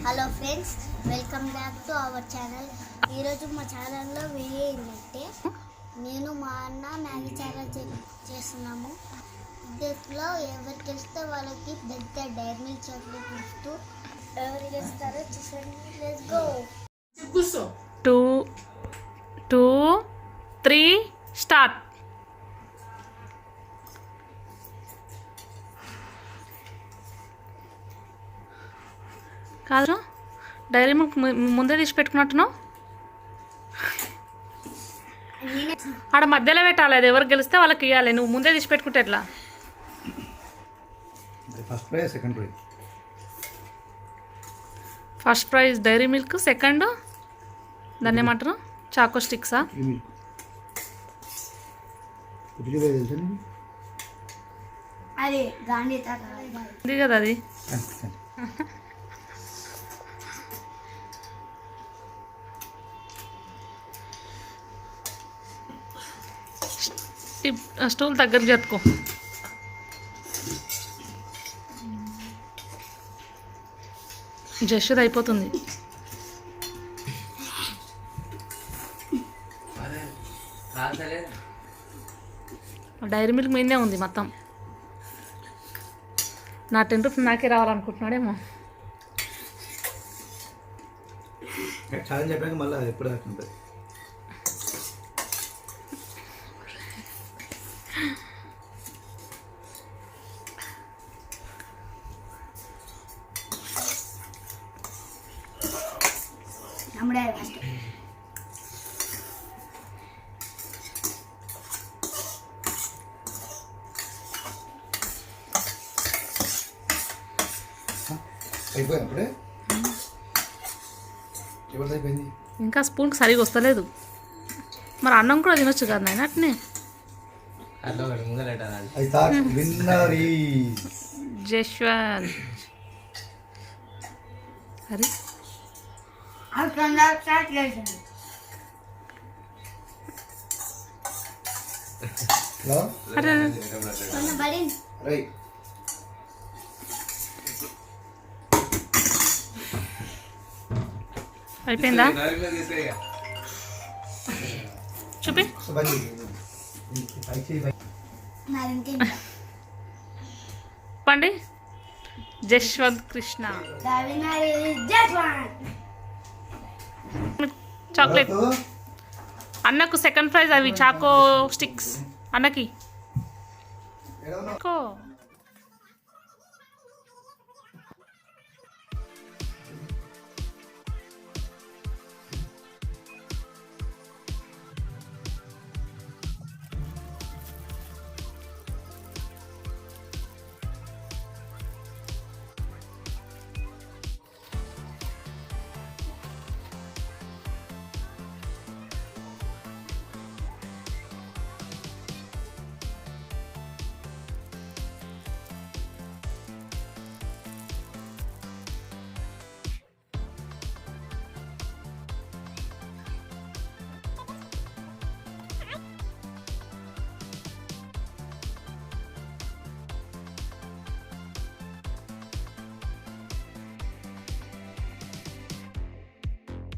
Hello friends, welcome back to our channel. ఈరోజు మా ఛానల్లో వీడియో ఏంటంటే నేను మా అన్న మ్యాగీ ఛానల్ చేస్తున్నాము. దీంట్లో ఎవరు గెలిస్తే వాళ్ళకి పెద్ద డైరీ మిల్క్ చాక్లెట్ ఇస్తూ ఎవరు గెలుస్తారో చూసండి. Let's go. 2, 2, 3 స్టార్ట్. కాదు, డైరీ మిల్క్ ముందే తీసి పెట్టుకున్నట్టున్నావు. ఆడ మధ్యలో పెట్టాలి, అది ఎవరు గెలిస్తే వాళ్ళకి ఇవ్వాలి. నువ్వు ముందే తీసి పెట్టుకుంటే ఎట్లా? First prize dairy milk, second దాన్ని ఏమంటారు, చాకో స్టిక్సా? అది కదా అది. స్టూల్ దగ్గర జరుపుకో. జస్ట్ అయిపోతుంది. డైరీ మిల్క్ మీదే ఉంది మొత్తం. నా 10 రూపీస్ నాకే రావాలనుకుంటున్నాడేమో. మళ్ళీ ఎప్పుడు ఉంటుంది. అయిపోయినప్పుడే అయిపోయింది. ఇంకా స్పూన్కి సరిగా వస్తలేదు. మరి అన్నం కూడా తినొచ్చు కదా నాయన అట్నే. జశ్వంత్ అరే అయిపోయిందా? చూపి. పండి. జశ్వంత్ కృష్ణ చాక్లెట్. అన్నకు సెకండ్ ప్రైజ్ అవి చాకో స్టిక్స్. అన్నకి